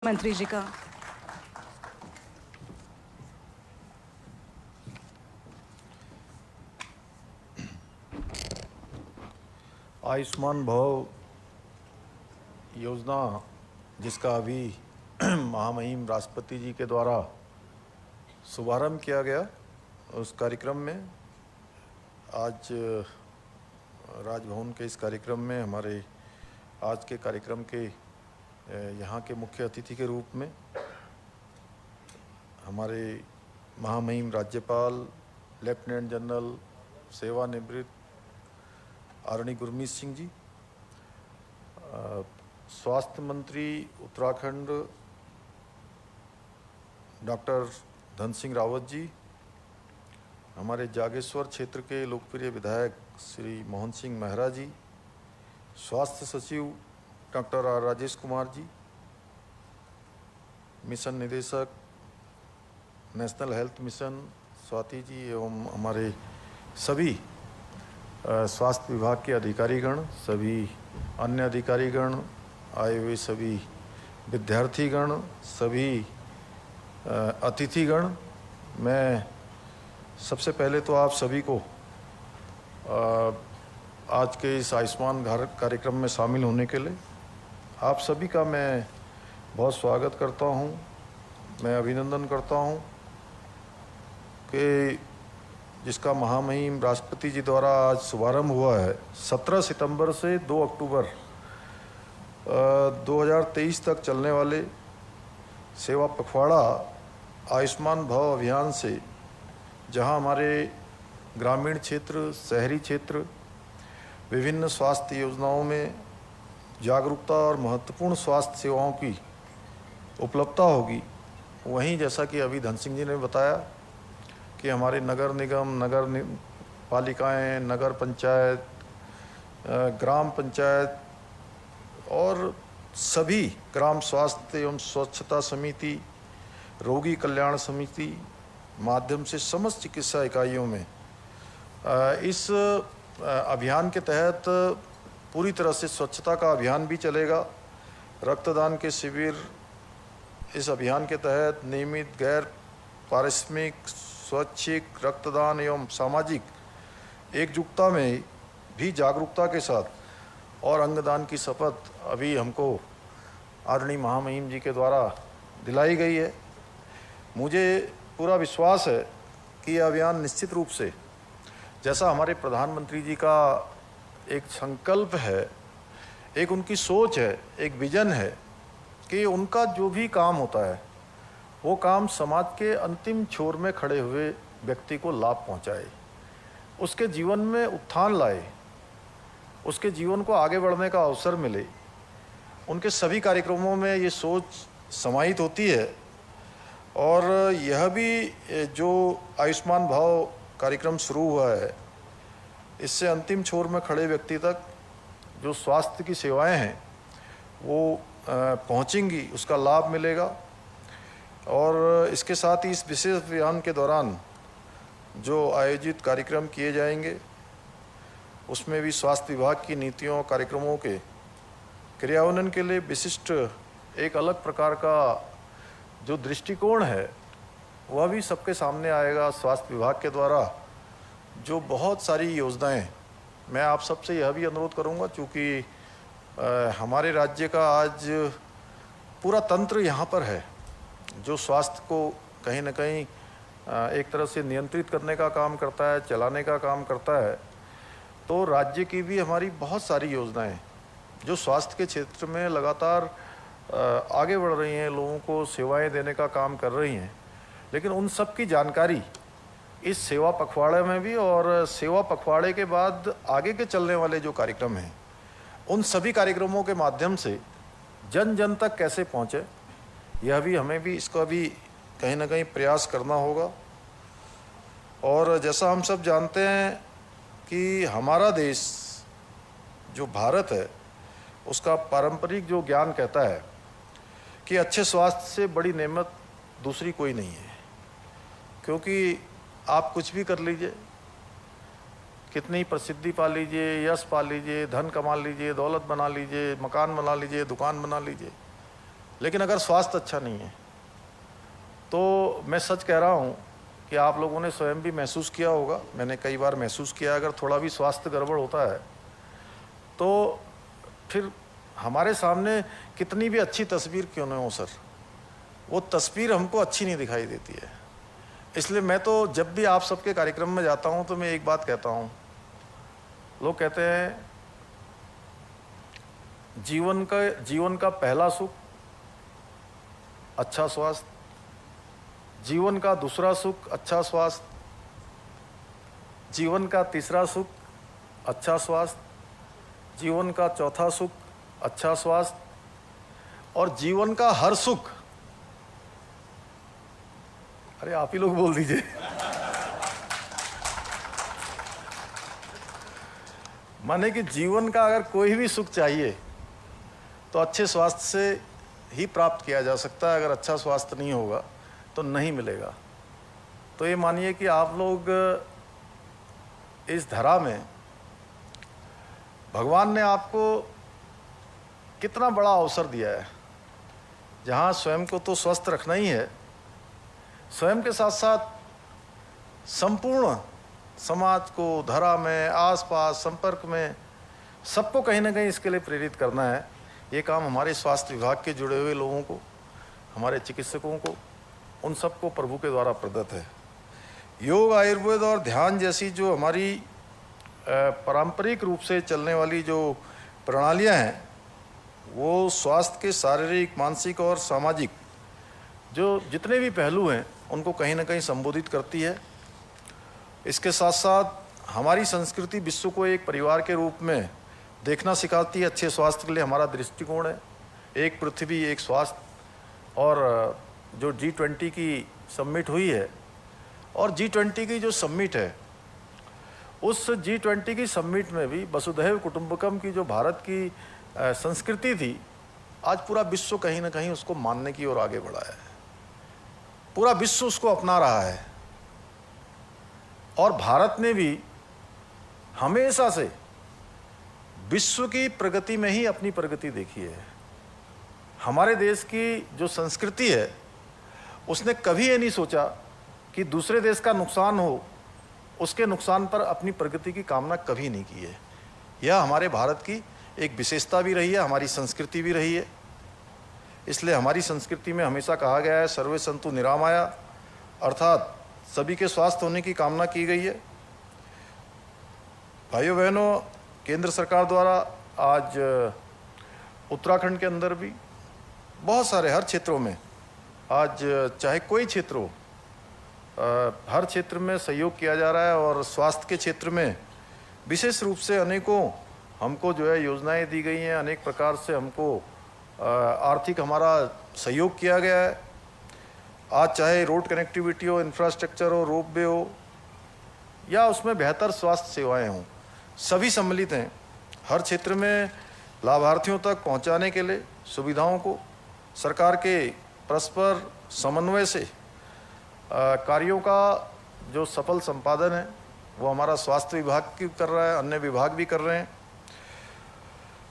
मंत्री जी का। आयुष्मान भव योजना जिसका अभी महामहिम राष्ट्रपति जी के द्वारा शुभारंभ किया गया, उस कार्यक्रम में आज राजभवन के इस कार्यक्रम में हमारे आज के कार्यक्रम के यहाँ के मुख्य अतिथि के रूप में हमारे महामहिम राज्यपाल लेफ्टिनेंट जनरल सेवानिवृत्त आदरणीय गुरमीत सिंह जी, स्वास्थ्य मंत्री उत्तराखंड डॉक्टर धन सिंह रावत जी, हमारे जागेश्वर क्षेत्र के लोकप्रिय विधायक श्री मोहन सिंह मेहरा जी, स्वास्थ्य सचिव doctor R Rajesh Kumar ji, mission निदेशक national health mission Swati ji एवं हमारे सभी स्वास्थ्य विभाग के अधिकारीगण, सभी अन्य अधिकारीगण, आए हुए सभी विद्यार्थीगण, सभी अतिथिगण, मैं सबसे पहले तो आप सभी को आज के इस आयुष्मान भारत कार्यक्रम में शामिल होने के लिए आप सभी का मैं बहुत स्वागत करता हूं। मैं अभिनंदन करता हूं कि जिसका महामहिम राष्ट्रपति जी द्वारा आज शुभारंभ हुआ है, 17 सितंबर से 2 अक्टूबर 2023 तक चलने वाले सेवा पखवाड़ा आयुष्मान भव अभियान से, जहां हमारे ग्रामीण क्षेत्र, शहरी क्षेत्र, विभिन्न स्वास्थ्य योजनाओं में जागरूकता और महत्वपूर्ण स्वास्थ्य सेवाओं की उपलब्धता होगी, वहीं जैसा कि अभी धन सिंह जी ने बताया कि हमारे नगर निगम, नगर पालिकाएँ, नगर पंचायत, ग्राम पंचायत और सभी ग्राम स्वास्थ्य एवं स्वच्छता समिति, रोगी कल्याण समिति माध्यम से समस्त चिकित्सा इकाइयों में इस अभियान के तहत पूरी तरह से स्वच्छता का अभियान भी चलेगा। रक्तदान के शिविर इस अभियान के तहत नियमित गैर पारिश्रमिक स्वैच्छिक रक्तदान एवं सामाजिक एकजुटता में भी जागरूकता के साथ और अंगदान की शपथ अभी हमको आदरणीय महामहिम जी के द्वारा दिलाई गई है। मुझे पूरा विश्वास है कि यह अभियान निश्चित रूप से, जैसा हमारे प्रधानमंत्री जी का एक संकल्प है, एक उनकी सोच है, एक विजन है कि उनका जो भी काम होता है वो काम समाज के अंतिम छोर में खड़े हुए व्यक्ति को लाभ पहुंचाए, उसके जीवन में उत्थान लाए, उसके जीवन को आगे बढ़ने का अवसर मिले। उनके सभी कार्यक्रमों में ये सोच समाहित होती है। और यह भी जो आयुष्मान भव कार्यक्रम शुरू हुआ है, इससे अंतिम छोर में खड़े व्यक्ति तक जो स्वास्थ्य की सेवाएं हैं वो पहुंचेंगी, उसका लाभ मिलेगा। और इसके साथ ही इस विशेष अभियान के दौरान जो आयोजित कार्यक्रम किए जाएंगे, उसमें भी स्वास्थ्य विभाग की नीतियों और कार्यक्रमों के क्रियान्वयन के लिए विशिष्ट एक अलग प्रकार का जो दृष्टिकोण है वह भी सबके सामने आएगा। स्वास्थ्य विभाग के द्वारा जो बहुत सारी योजनाएं, मैं आप सबसे यह भी अनुरोध करूंगा, चूँकि हमारे राज्य का आज पूरा तंत्र यहाँ पर है जो स्वास्थ्य को कहीं न कहीं एक तरह से नियंत्रित करने का काम करता है, चलाने का काम करता है। तो राज्य की भी हमारी बहुत सारी योजनाएं जो स्वास्थ्य के क्षेत्र में लगातार आगे बढ़ रही हैं, लोगों को सेवाएं देने का काम कर रही हैं, लेकिन उन सब की जानकारी इस सेवा पखवाड़े में भी, और सेवा पखवाड़े के बाद आगे के चलने वाले जो कार्यक्रम हैं उन सभी कार्यक्रमों के माध्यम से जन जन तक कैसे पहुँचे, यह भी हमें भी इसका भी कहीं ना कहीं प्रयास करना होगा। और जैसा हम सब जानते हैं कि हमारा देश जो भारत है, उसका पारंपरिक जो ज्ञान कहता है कि अच्छे स्वास्थ्य से बड़ी नेमत दूसरी कोई नहीं है। क्योंकि आप कुछ भी कर लीजिए, कितनी प्रसिद्धि पा लीजिए, यश पा लीजिए, धन कमा लीजिए, दौलत बना लीजिए, मकान बना लीजिए, दुकान बना लीजिए, लेकिन अगर स्वास्थ्य अच्छा नहीं है तो मैं सच कह रहा हूँ कि आप लोगों ने स्वयं भी महसूस किया होगा, मैंने कई बार महसूस किया, अगर थोड़ा भी स्वास्थ्य गड़बड़ होता है तो फिर हमारे सामने कितनी भी अच्छी तस्वीर क्यों न हो सर, वो तस्वीर हमको अच्छी नहीं दिखाई देती है। इसलिए मैं तो जब भी आप सबके कार्यक्रम में जाता हूँ तो मैं एक बात कहता हूँ, लोग कहते हैं जीवन का पहला सुख अच्छा स्वास्थ्य, जीवन का दूसरा सुख अच्छा स्वास्थ्य, जीवन का तीसरा सुख अच्छा स्वास्थ्य, जीवन का चौथा सुख अच्छा स्वास्थ्य, और जीवन का हर सुख, अरे आप ही लोग बोल दीजिए माने कि जीवन का अगर कोई भी सुख चाहिए तो अच्छे स्वास्थ्य से ही प्राप्त किया जा सकता है। अगर अच्छा स्वास्थ्य नहीं होगा तो नहीं मिलेगा। तो ये मानिए कि आप लोग इस धरा में भगवान ने आपको कितना बड़ा अवसर दिया है, जहाँ स्वयं को तो स्वस्थ रखना ही है, स्वयं के साथ साथ संपूर्ण समाज को, धरा में, आसपास, संपर्क में सबको कहीं ना कहीं इसके लिए प्रेरित करना है। ये काम हमारे स्वास्थ्य विभाग के जुड़े हुए लोगों को, हमारे चिकित्सकों को, उन सबको प्रभु के द्वारा प्रदत्त है। योग, आयुर्वेद और ध्यान जैसी जो हमारी पारंपरिक रूप से चलने वाली जो प्रणालियां हैं, वो स्वास्थ्य के शारीरिक, मानसिक और सामाजिक जो जितने भी पहलू हैं उनको कहीं ना कहीं संबोधित करती है। इसके साथ साथ हमारी संस्कृति विश्व को एक परिवार के रूप में देखना सिखाती है। अच्छे स्वास्थ्य के लिए हमारा दृष्टिकोण है एक पृथ्वी एक स्वास्थ्य। और जो G20 की समिट हुई है, और G20 की जो समिट है, उस G20 की समिट में भी वसुधैव कुटुंबकम की जो भारत की संस्कृति थी, आज पूरा विश्व कहीं ना कहीं उसको मानने की ओर आगे बढ़ा है। पूरा विश्व उसको अपना रहा है। और भारत ने भी हमेशा से विश्व की प्रगति में ही अपनी प्रगति देखी है। हमारे देश की जो संस्कृति है, उसने कभी ये नहीं सोचा कि दूसरे देश का नुकसान हो, उसके नुकसान पर अपनी प्रगति की कामना कभी नहीं की है। यह हमारे भारत की एक विशेषता भी रही है, हमारी संस्कृति भी रही है। इसलिए हमारी संस्कृति में हमेशा कहा गया है सर्वे संतु निरामया, अर्थात सभी के स्वस्थ होने की कामना की गई है। भाइयों बहनों, केंद्र सरकार द्वारा आज उत्तराखंड के अंदर भी बहुत सारे हर क्षेत्रों में, आज चाहे कोई क्षेत्र हो, हर क्षेत्र में सहयोग किया जा रहा है। और स्वास्थ्य के क्षेत्र में विशेष रूप से अनेकों हमको जो है योजनाएं दी गई हैं, अनेक प्रकार से हमको आर्थिक हमारा सहयोग किया गया है। आज चाहे रोड कनेक्टिविटी हो, इंफ्रास्ट्रक्चर हो, रोपवे हो, या उसमें बेहतर स्वास्थ्य सेवाएं हों, सभी सम्मिलित हैं। हर क्षेत्र में लाभार्थियों तक पहुंचाने के लिए सुविधाओं को सरकार के परस्पर समन्वय से कार्यों का जो सफल संपादन है वो हमारा स्वास्थ्य विभाग की कर रहा है, अन्य विभाग भी कर रहे हैं।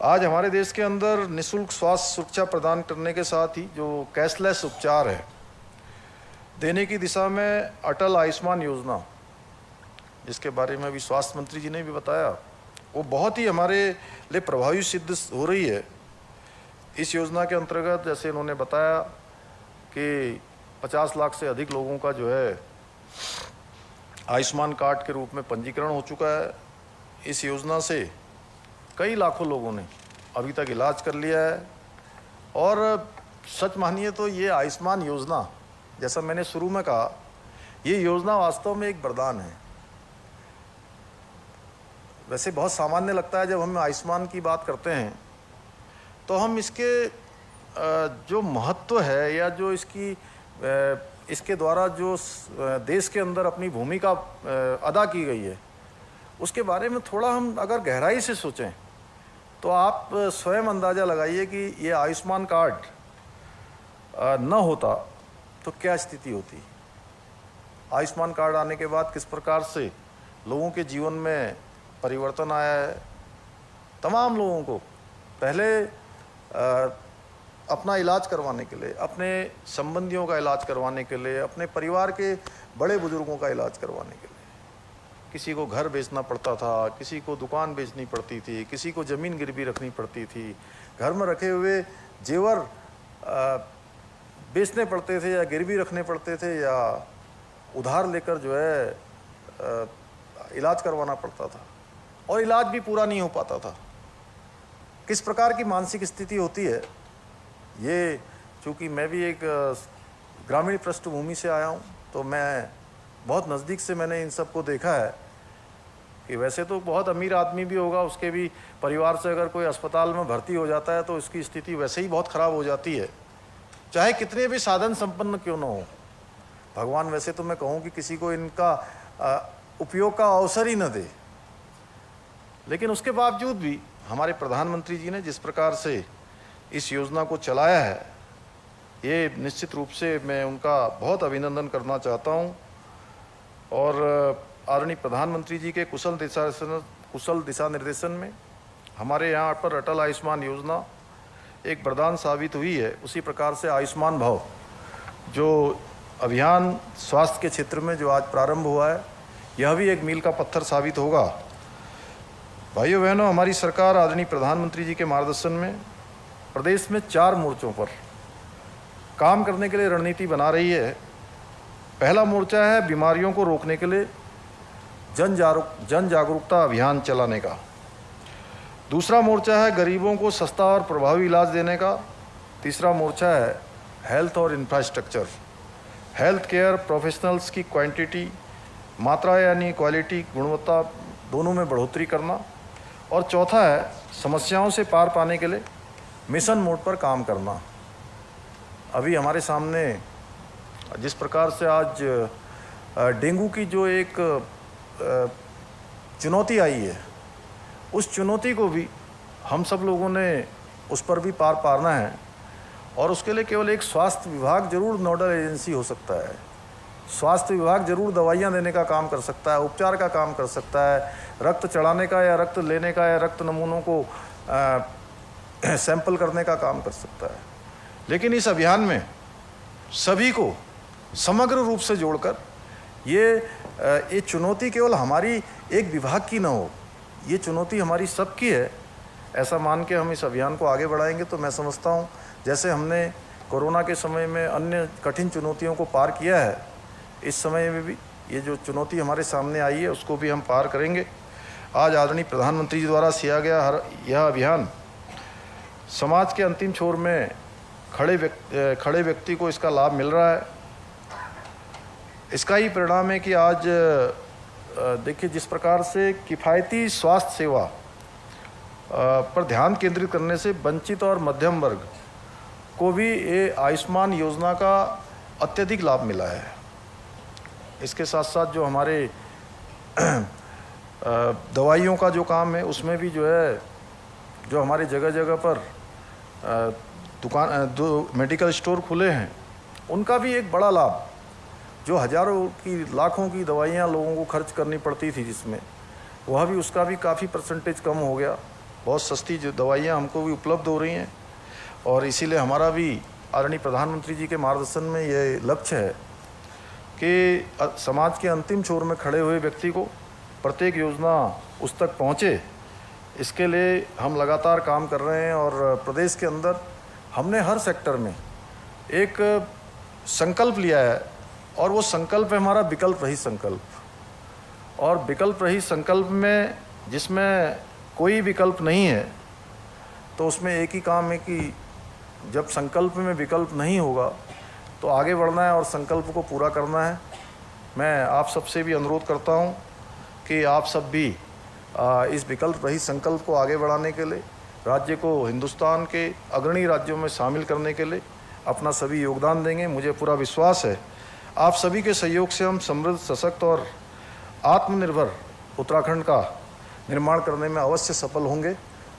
आज हमारे देश के अंदर निःशुल्क स्वास्थ्य सुरक्षा प्रदान करने के साथ ही जो कैशलेस उपचार है देने की दिशा में अटल आयुष्मान योजना, जिसके बारे में भी स्वास्थ्य मंत्री जी ने भी बताया, वो बहुत ही हमारे लिए प्रभावी सिद्ध हो रही है। इस योजना के अंतर्गत जैसे इन्होंने बताया कि 50 लाख से अधिक लोगों का जो है आयुष्मान कार्ड के रूप में पंजीकरण हो चुका है। इस योजना से कई लाखों लोगों ने अभी तक इलाज कर लिया है। और सच मानिए तो ये आयुष्मान योजना, जैसा मैंने शुरू में कहा, ये योजना वास्तव में एक वरदान है। वैसे बहुत सामान्य लगता है जब हम आयुष्मान की बात करते हैं तो हम इसके जो महत्व है या जो इसके द्वारा जो देश के अंदर अपनी भूमिका अदा की गई है उसके बारे में थोड़ा हम अगर गहराई से सोचें तो आप स्वयं अंदाज़ा लगाइए कि ये आयुष्मान कार्ड न होता तो क्या स्थिति होती। आयुष्मान कार्ड आने के बाद किस प्रकार से लोगों के जीवन में परिवर्तन आया है। तमाम लोगों को पहले अपना इलाज करवाने के लिए, अपने संबंधियों का इलाज करवाने के लिए, अपने परिवार के बड़े बुजुर्गों का इलाज करवाने के लिए। किसी को घर बेचना पड़ता था, किसी को दुकान बेचनी पड़ती थी, किसी को ज़मीन गिरवी रखनी पड़ती थी, घर में रखे हुए जेवर बेचने पड़ते थे या गिरवी रखने पड़ते थे, या उधार लेकर जो है इलाज करवाना पड़ता था, और इलाज भी पूरा नहीं हो पाता था। किस प्रकार की मानसिक स्थिति होती है ये, चूँकि मैं भी एक ग्रामीण पृष्ठभूमि से आया हूँ, तो मैं बहुत नज़दीक से मैंने इन सब को देखा है कि वैसे तो बहुत अमीर आदमी भी होगा, उसके भी परिवार से अगर कोई अस्पताल में भर्ती हो जाता है तो उसकी स्थिति वैसे ही बहुत ख़राब हो जाती है, चाहे कितने भी साधन संपन्न क्यों ना हो। भगवान वैसे तो मैं कहूँ कि किसी को इनका उपयोग का अवसर ही न दे, लेकिन उसके बावजूद भी हमारे प्रधानमंत्री जी ने जिस प्रकार से इस योजना को चलाया है, ये निश्चित रूप से मैं उनका बहुत अभिनंदन करना चाहता हूँ। और आदरणीय प्रधानमंत्री जी के कुशल दिशा निर्देशन में हमारे यहाँ पर अटल आयुष्मान योजना एक वरदान साबित हुई है। उसी प्रकार से आयुष्मान भव जो अभियान स्वास्थ्य के क्षेत्र में जो आज प्रारंभ हुआ है, यह भी एक मील का पत्थर साबित होगा। भाइयों बहनों, हमारी सरकार आदरणीय प्रधानमंत्री जी के मार्गदर्शन में प्रदेश में 4 मोर्चों पर काम करने के लिए रणनीति बना रही है। पहला मोर्चा है बीमारियों को रोकने के लिए जन जागरूकता अभियान चलाने का। दूसरा मोर्चा है गरीबों को सस्ता और प्रभावी इलाज देने का। तीसरा मोर्चा है हेल्थ और इंफ्रास्ट्रक्चर, हेल्थ केयर प्रोफेशनल्स की क्वांटिटी, मात्रा यानी क्वालिटी, गुणवत्ता दोनों में बढ़ोतरी करना। और चौथा है समस्याओं से पार पाने के लिए मिशन मोड पर काम करना। अभी हमारे सामने जिस प्रकार से आज डेंगू की जो एक चुनौती आई है, उस चुनौती को भी हम सब लोगों ने उस पर भी पार पाना है। और उसके लिए केवल एक स्वास्थ्य विभाग जरूर नोडल एजेंसी हो सकता है। स्वास्थ्य विभाग जरूर दवाइयाँ देने का काम कर सकता है, उपचार का काम कर सकता है, रक्त चढ़ाने का या रक्त लेने का या रक्त नमूनों को सैंपल करने का काम कर सकता है। लेकिन इस अभियान में सभी को समग्र रूप से जोड़कर ये चुनौती केवल हमारी एक विभाग की न हो, ये चुनौती हमारी सबकी है। ऐसा मान के हम इस अभियान को आगे बढ़ाएंगे तो मैं समझता हूँ जैसे हमने कोरोना के समय में अन्य कठिन चुनौतियों को पार किया है, इस समय में भी ये जो चुनौती हमारे सामने आई है उसको भी हम पार करेंगे। आज आदरणीय प्रधानमंत्री जी द्वारा किया गया यह अभियान समाज के अंतिम छोर में खड़े व्यक्ति को इसका लाभ मिल रहा है। इसका ही परिणाम है कि आज देखिए जिस प्रकार से किफ़ायती स्वास्थ्य सेवा पर ध्यान केंद्रित करने से वंचित और मध्यम वर्ग को भी ये आयुष्मान योजना का अत्यधिक लाभ मिला है। इसके साथ साथ जो हमारे दवाइयों का जो काम है उसमें भी जो है, जो हमारे जगह जगह पर मेडिकल स्टोर खुले हैं, उनका भी एक बड़ा लाभ, जो हज़ारों की लाखों की दवाइयाँ लोगों को खर्च करनी पड़ती थी जिसमें, वह भी उसका भी काफ़ी परसेंटेज कम हो गया। बहुत सस्ती जो दवाइयाँ हमको भी उपलब्ध हो रही हैं। और इसीलिए हमारा भी आदरणीय प्रधानमंत्री जी के मार्गदर्शन में ये लक्ष्य है कि समाज के अंतिम छोर में खड़े हुए व्यक्ति को प्रत्येक योजना उस तक पहुँचे। इसके लिए हम लगातार काम कर रहे हैं और प्रदेश के अंदर हमने हर सेक्टर में एक संकल्प लिया है, और वो संकल्प है हमारा विकल्प रहित संकल्प। और विकल्प रहित संकल्प में जिसमें कोई विकल्प नहीं है, तो उसमें एक ही काम है कि जब संकल्प में विकल्प नहीं होगा तो आगे बढ़ना है और संकल्प को पूरा करना है। मैं आप सबसे भी अनुरोध करता हूँ कि आप सब भी इस विकल्प रहित संकल्प को आगे बढ़ाने के लिए, राज्य को हिंदुस्तान के अग्रणी राज्यों में शामिल करने के लिए अपना सभी योगदान देंगे। मुझे पूरा विश्वास है आप सभी के सहयोग से हम समृद्ध, सशक्त और आत्मनिर्भर उत्तराखंड का निर्माण करने में अवश्य सफल होंगे।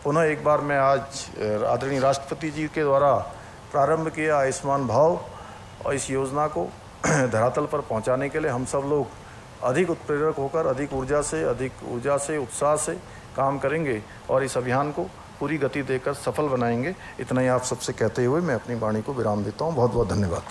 पुनः एक बार मैं आज आदरणीय राष्ट्रपति जी के द्वारा प्रारंभ किया आयुष्मान भव और इस योजना को धरातल पर पहुंचाने के लिए हम सब लोग अधिक उत्प्रेरक होकर अधिक ऊर्जा से उत्साह से काम करेंगे और इस अभियान को पूरी गति देकर सफल बनाएंगे। इतना ही आप सबसे कहते हुए मैं अपनी वाणी को विराम देता हूँ। बहुत बहुत धन्यवाद।